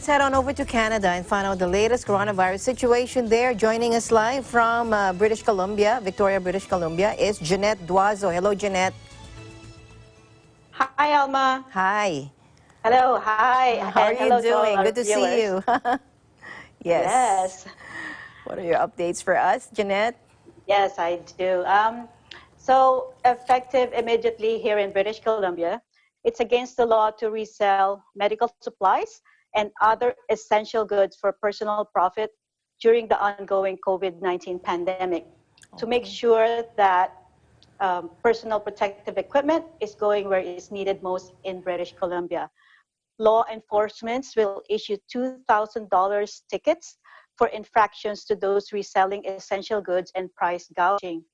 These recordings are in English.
head on over to Canada and find out the latest coronavirus situation there. Joining us live from British Columbia, Victoria, British Columbia, is Jeanette Duazo. Hello, Jeanette. Hi, Alma. Hi. Hello, hi. How are And you hello to all doing? our Good to viewers. see you. Yes. Yes. What are your updates for us, Jeanette? Yes, I do. So effective immediately here in British Columbia, it's against the law to resell medical supplies and other essential goods for personal profit during the ongoing COVID-19 pandemic to make sure that personal protective equipment is going where it's needed most in British Columbia. Law enforcement will issue $2,000 tickets for infractions to those reselling essential goods and price gouging.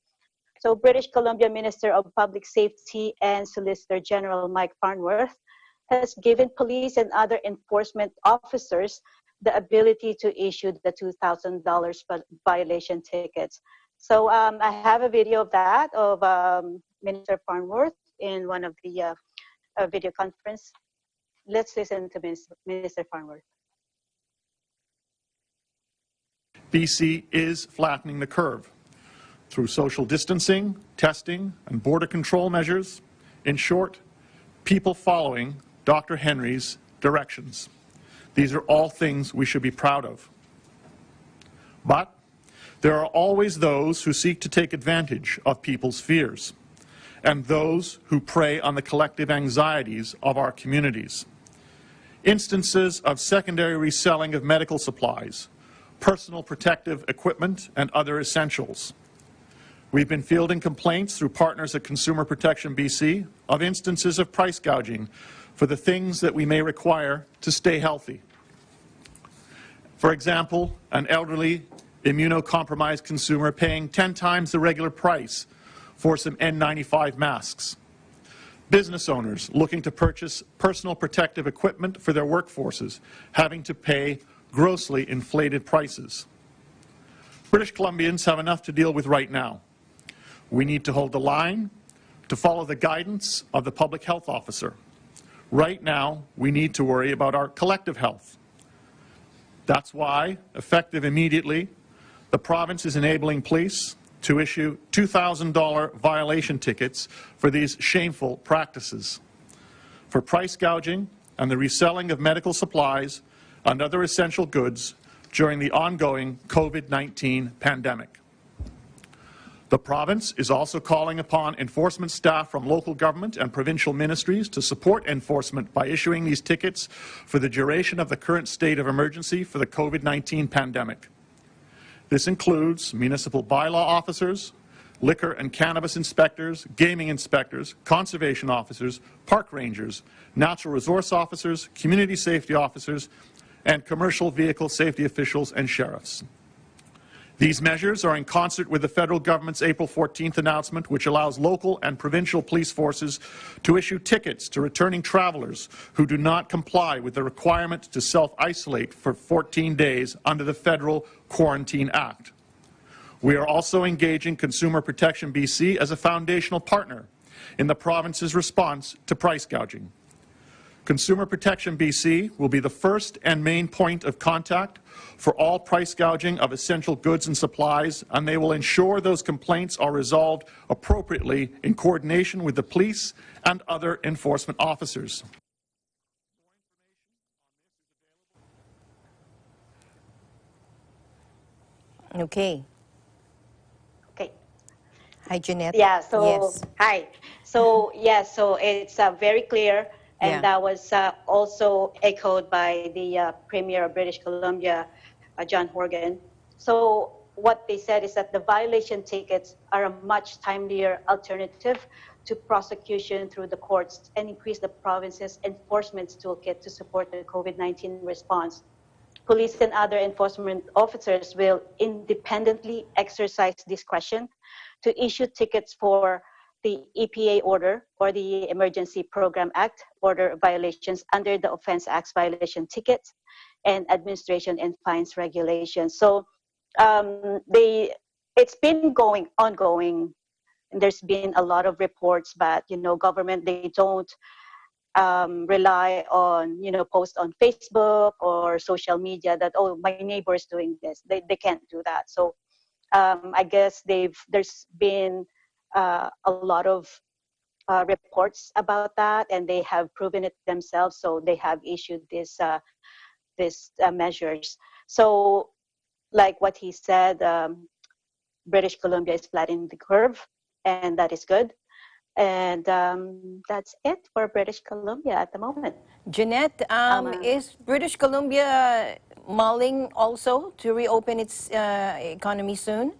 So British Columbia Minister of Public Safety and Solicitor General Mike Farnworth has given police and other enforcement officers the ability to issue the $2,000 violation tickets. So I have a video of that, of Minister Farnworth in one of the video conference. Let's listen to Minister Farnworth. BC is flattening the curve through social distancing, testing, and border control measures. In short, people following Dr. Henry's directions. These are all things we should be proud of. But there are always those who seek to take advantage of people's fears and those who prey on the collective anxieties of our communities. Instances of secondary reselling of medical supplies, personal protective equipment, and other essentials. We've been fielding complaints through partners at Consumer Protection BC of instances of price gouging for the things that we may require to stay healthy. For example, an elderly, immunocompromised consumer paying 10 times the regular price for some N95 masks. Business owners looking to purchase personal protective equipment for their workforces, having to pay grossly inflated prices. British Columbians have enough to deal with right now. We need to hold the line, to follow the guidance of the public health officer. Right now, we need to worry about our collective health. That's why, effective immediately, the province is enabling police to issue $2,000 violation tickets for these shameful practices, for price gouging and the reselling of medical supplies and other essential goods during the ongoing COVID-19 pandemic. The province is also calling upon enforcement staff from local government and provincial ministries to support enforcement by issuing these tickets for the duration of the current state of emergency for the COVID-19 pandemic. This includes municipal bylaw officers, liquor and cannabis inspectors, gaming inspectors, conservation officers, park rangers, natural resource officers, community safety officers, and commercial vehicle safety officials and sheriffs. These measures are in concert with the federal government's April 14th announcement, which allows local and provincial police forces to issue tickets to returning travelers who do not comply with the requirement to self-isolate for 14 days under the Federal Quarantine Act. We are also engaging Consumer Protection BC as a foundational partner in the province's response to price gouging. Consumer Protection BC will be the first and main point of contact for all price gouging of essential goods and supplies, and they will ensure those complaints are resolved appropriately in coordination with the police and other enforcement officers. Okay. Okay. Hi, Jeanette. Yeah, so, yes. Hi. So, yes, so it's very clear, and that was also echoed by the Premier of British Columbia, John Horgan. So what they said is that the violation tickets are a much timelier alternative to prosecution through the courts and increase the province's enforcement toolkit to support the COVID-19 response. Police and other enforcement officers will independently exercise discretion to issue tickets for the EPA order or the Emergency Program Act order violations under the Offense Act's violation tickets and administration and fines regulations. So it's been ongoing. And there's been a lot of reports, but government, they don't rely on, post on Facebook or social media that, oh, my neighbor is doing this. They can't do that. So I guess there's been a lot of reports about that, and they have proven it themselves. So they have issued these measures. So, like what he said, British Columbia is flattening the curve, and that is good. And that's it for British Columbia at the moment. Jeanette, Um, is British Columbia mulling also to reopen its economy soon,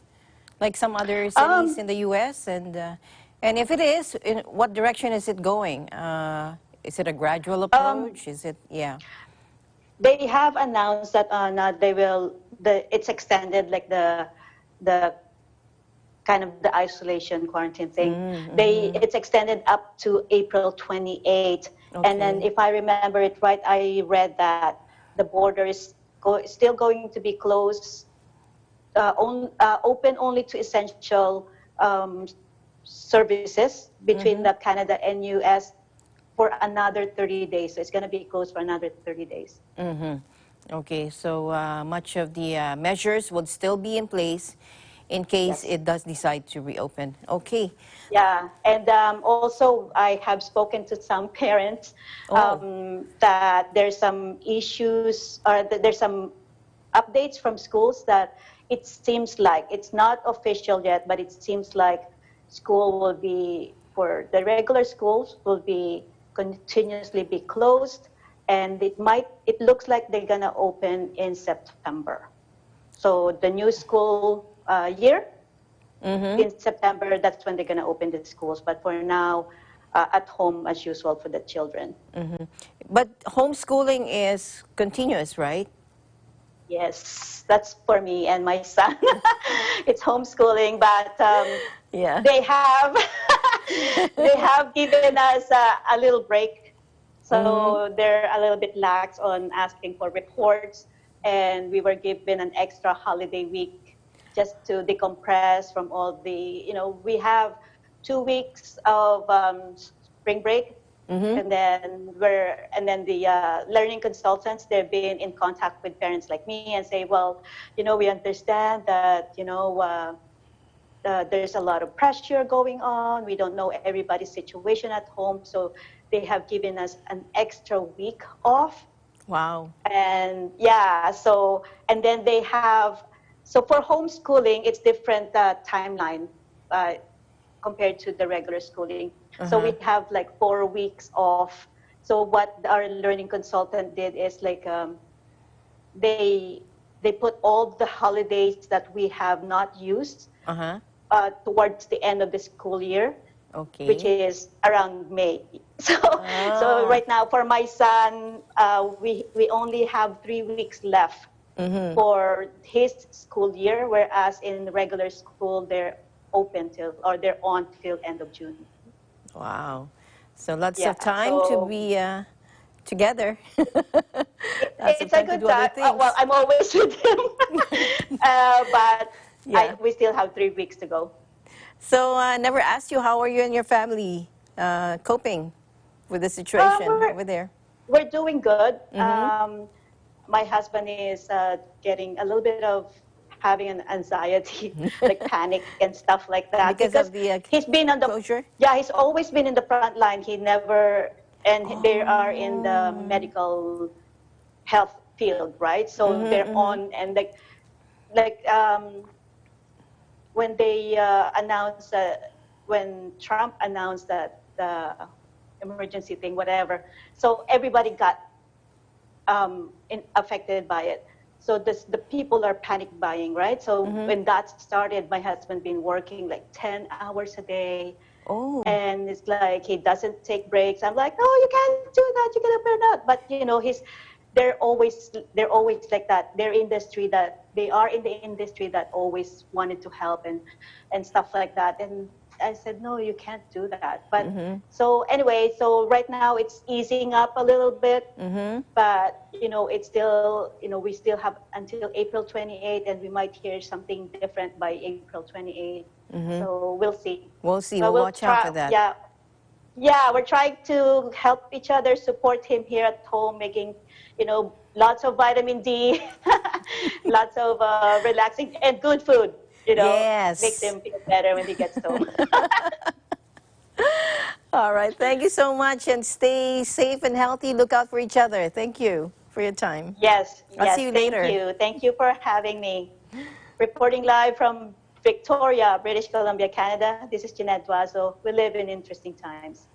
like some other cities um, in the U.S.? And if it is, in what direction is it going? Is it a gradual um, approach? Is it, yeah. they have announced that it's extended, like the kind of the isolation quarantine thing. Mm-hmm. It's extended up to April 28th. And then Okay. if I remember it right, I read that the border is still going to be closed, open only to essential um, services between Mm-hmm. the Canada and US for another 30 days. So it's going to be closed for another 30 days. Mm-hmm. Okay, so much of the measures would still be in place in case Yes. it does decide to reopen. Okay. Yeah, and also I have spoken to some parents Oh. that there's some issues, or that there's some updates from schools that it seems like it's not official yet, but it seems like school will be, for the regular schools, will be continuously be closed, and it looks like they're gonna open in September. So the new school year Mm-hmm. in September, that's when they're going to open the schools. But for now, at home as usual for the children. Mm-hmm. But homeschooling is continuous, right? Yes, that's for me and my son. It's homeschooling, but Yeah. they have they have given us a little break, Mm-hmm. so they're a little bit lax on asking for reports, and we were given an extra holiday week just to decompress from all the, we have 2 weeks of spring break, Mm-hmm. and then the learning consultants, they've been in contact with parents like me and say, well, we understand that there's a lot of pressure going on, we don't know everybody's situation at home, so they have given us an extra week off. Wow. And yeah, and then they have, so for homeschooling it's different timeline uh, compared to the regular schooling. So we Uh-huh. have like 4 weeks off. So what our learning consultant did is like they they put all the holidays that we have not used Uh-huh. towards the end of the school year, which Okay. is around May. So Ah. right now for my son, we only have 3 weeks left Mm-hmm. for his school year, whereas in regular school they're on till end of June. Wow. So lots of Yeah, time to so be together. Lots of it's a time to good do other time. Well, things. I'm always with him, but Yeah. we still have 3 weeks to go. So I never asked you, how are you and your family coping with the Uh, situation we're over there? we're doing good. Mm-hmm. My husband is getting a little bit of having an anxiety, like panic and stuff like that, Because because of the he's been on the closure? yeah, he's always been in the front line. He never, and they are in the Oh. medical health field, right? So Mm-hmm, they're mm-hmm. on, and when they announced when Trump announced that the emergency thing, whatever. So everybody got affected by it. So the people are panic buying, right? So Mm-hmm. when that started, my husband been working like 10 hours a day, Oh. and it's like he doesn't take breaks. I'm like, no, you can't do that. You're gonna burn out. But they're always like that. They are in the industry that always wanted to help and stuff like that. And I said, no, you can't do that. But Mm-hmm. so anyway, so right now it's easing up a little bit, Mm-hmm. but it's still, we still have until April 28th, and we might hear something different by April 28th. Mm-hmm. So we'll see. We'll see. But We'll we'll watch out try. for that. Yeah, Yeah, we're trying to help each other, support him here at home, making, lots of vitamin D, lots of relaxing and good food, makes Yes. him feel better when he gets home. All right. Thank you so much and stay safe and healthy. Look out for each other. Thank you for your time. Yes, I'll see yes, you thank later. you. Thank you for having me. Reporting live from Victoria, British Columbia, Canada. This is Jeanette Duazo. We live in interesting times.